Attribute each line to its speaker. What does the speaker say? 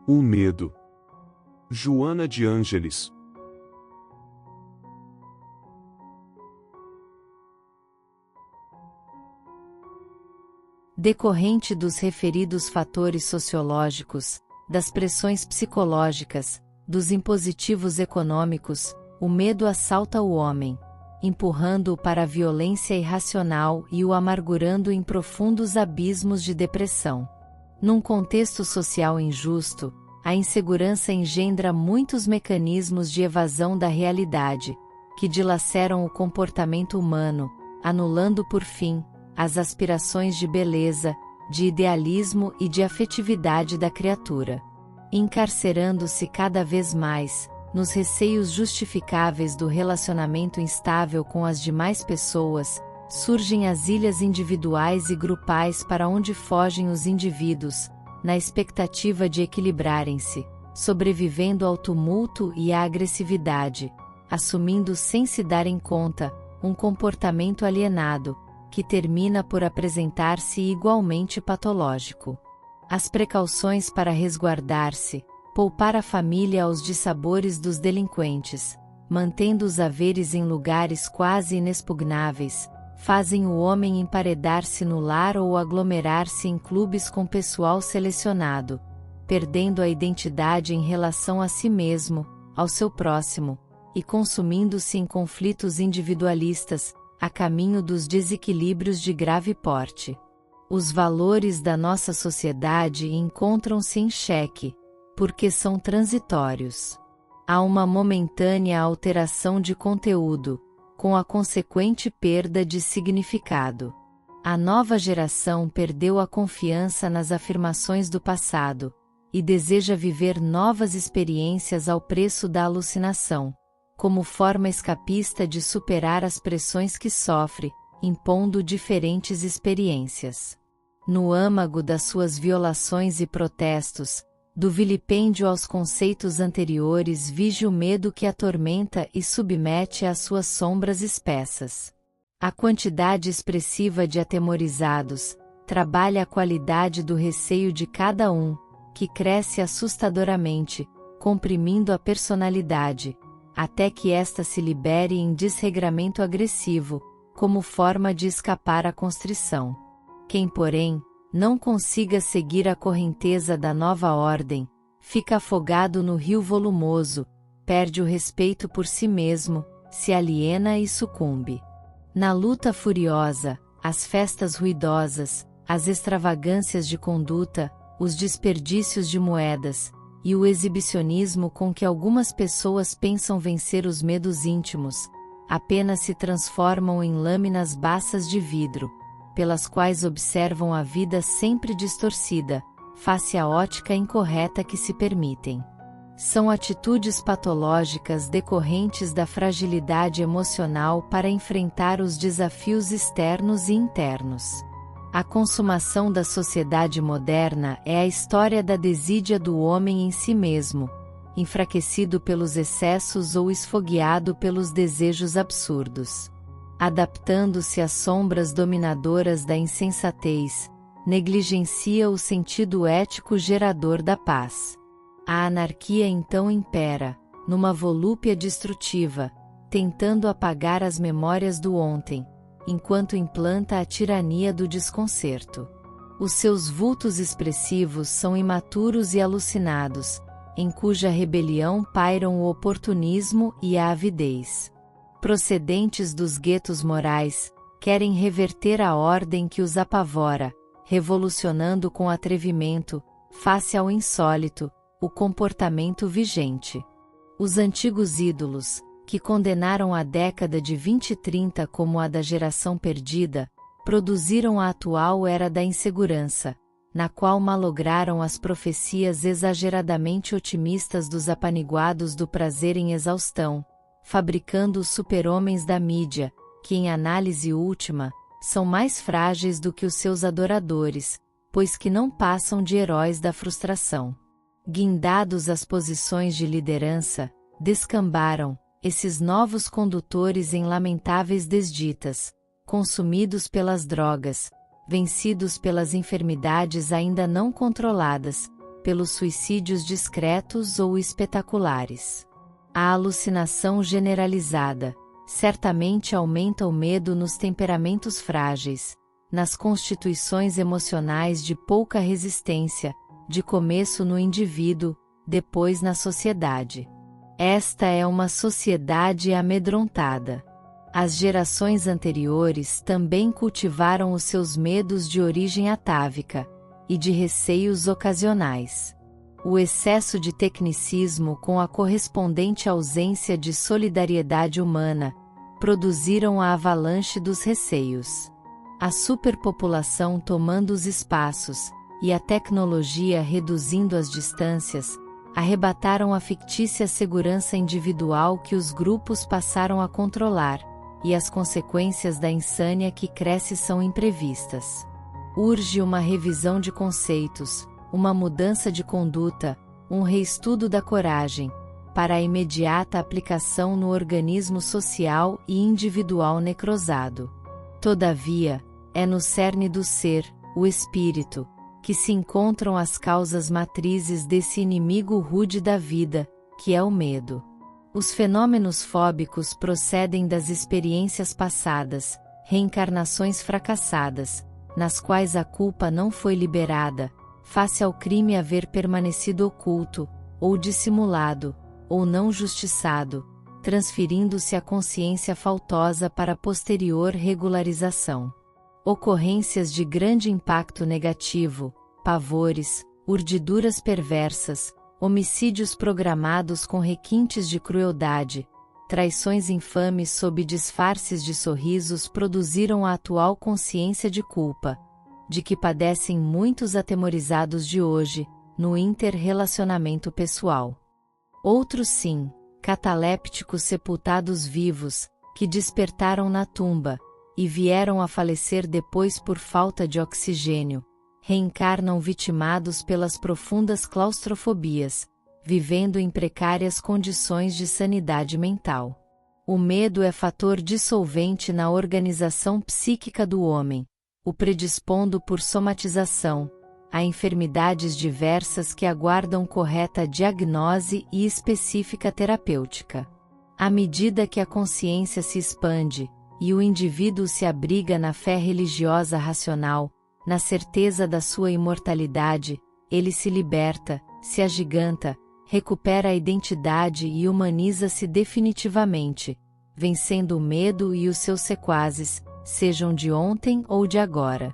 Speaker 1: O medo. Joana de Ângeles.
Speaker 2: Decorrente dos referidos fatores sociológicos, das pressões psicológicas, dos impositivos econômicos, o medo assalta o homem, empurrando-o para a violência irracional e o amargurando em profundos abismos de depressão. Num contexto social injusto, a insegurança engendra muitos mecanismos de evasão da realidade, que dilaceram o comportamento humano, anulando por fim as aspirações de beleza, de idealismo e de afetividade da criatura. Encarcerando-se cada vez mais, nos receios justificáveis do relacionamento instável com as demais pessoas, surgem as ilhas individuais e grupais para onde fogem os indivíduos, na expectativa de equilibrarem-se, sobrevivendo ao tumulto e à agressividade, assumindo sem se darem conta, um comportamento alienado, que termina por apresentar-se igualmente patológico. As precauções para resguardar-se, poupar a família aos dissabores dos delinquentes, mantendo os haveres em lugares quase inexpugnáveis, fazem o homem emparedar-se no lar ou aglomerar-se em clubes com pessoal selecionado, perdendo a identidade em relação a si mesmo, ao seu próximo, e consumindo-se em conflitos individualistas, a caminho dos desequilíbrios de grave porte. Os valores da nossa sociedade encontram-se em xeque, porque são transitórios. Há uma momentânea alteração de conteúdo, com a consequente perda de significado. A nova geração perdeu a confiança nas afirmações do passado, e deseja viver novas experiências ao preço da alucinação, como forma escapista de superar as pressões que sofre, impondo diferentes experiências. No âmago das suas violações e protestos, do vilipêndio aos conceitos anteriores vige o medo que atormenta e submete às suas sombras espessas. A quantidade expressiva de atemorizados trabalha a qualidade do receio de cada um, que cresce assustadoramente, comprimindo a personalidade, até que esta se libere em desregramento agressivo, como forma de escapar à constrição. Quem, porém, não consiga seguir a correnteza da nova ordem, fica afogado no rio volumoso, perde o respeito por si mesmo, se aliena e sucumbe. Na luta furiosa, as festas ruidosas, as extravagâncias de conduta, os desperdícios de moedas, e o exibicionismo com que algumas pessoas pensam vencer os medos íntimos, apenas se transformam em lâminas baças de vidro, pelas quais observam a vida sempre distorcida, face à ótica incorreta que se permitem. São atitudes patológicas decorrentes da fragilidade emocional para enfrentar os desafios externos e internos. A consumação da sociedade moderna é a história da desídia do homem em si mesmo, enfraquecido pelos excessos ou esfogueado pelos desejos absurdos. Adaptando-se às sombras dominadoras da insensatez, negligencia o sentido ético gerador da paz. A anarquia então impera, numa volúpia destrutiva, tentando apagar as memórias do ontem, enquanto implanta a tirania do desconcerto. Os seus vultos expressivos são imaturos e alucinados, em cuja rebelião pairam o oportunismo e a avidez. Procedentes dos guetos morais, querem reverter a ordem que os apavora, revolucionando com atrevimento, face ao insólito, o comportamento vigente. Os antigos ídolos, que condenaram a década de 2030 como a da geração perdida, produziram a atual era da insegurança, na qual malograram as profecias exageradamente otimistas dos apaniguados do prazer em exaustão, fabricando os super-homens da mídia, que em análise última, são mais frágeis do que os seus adoradores, pois que não passam de heróis da frustração. Guindados às posições de liderança, descambaram, esses novos condutores em lamentáveis desditas, consumidos pelas drogas, vencidos pelas enfermidades ainda não controladas, pelos suicídios discretos ou espetaculares. A alucinação generalizada certamente aumenta o medo nos temperamentos frágeis, nas constituições emocionais de pouca resistência, de começo no indivíduo, depois na sociedade. Esta é uma sociedade amedrontada. As gerações anteriores também cultivaram os seus medos de origem atávica e de receios ocasionais. O excesso de tecnicismo com a correspondente ausência de solidariedade humana produziram a avalanche dos receios. A superpopulação tomando os espaços e a tecnologia reduzindo as distâncias arrebataram a fictícia segurança individual que os grupos passaram a controlar, e as consequências da insânia que cresce são imprevistas. Urge uma revisão de conceitos, uma mudança de conduta, um reestudo da coragem, para a imediata aplicação no organismo social e individual necrosado. Todavia, é no cerne do ser, o espírito, que se encontram as causas matrizes desse inimigo rude da vida, que é o medo. Os fenômenos fóbicos procedem das experiências passadas, reencarnações fracassadas, nas quais a culpa não foi liberada, face ao crime haver permanecido oculto, ou dissimulado, ou não justiçado, transferindo-se a consciência faltosa para posterior regularização. Ocorrências de grande impacto negativo, pavores, urdiduras perversas, homicídios programados com requintes de crueldade, traições infames sob disfarces de sorrisos produziram a atual consciência de culpa, de que padecem muitos atemorizados de hoje, no interrelacionamento pessoal. Outros sim, catalépticos sepultados vivos, que despertaram na tumba, e vieram a falecer depois por falta de oxigênio, reencarnam vitimados pelas profundas claustrofobias, vivendo em precárias condições de sanidade mental. O medo é fator dissolvente na organização psíquica do homem, o predispondo por somatização, a enfermidades diversas que aguardam correta diagnose e específica terapêutica. À medida que a consciência se expande, e o indivíduo se abriga na fé religiosa racional, na certeza da sua imortalidade, ele se liberta, se agiganta, recupera a identidade e humaniza-se definitivamente, vencendo o medo e os seus sequazes, sejam de ontem ou de agora.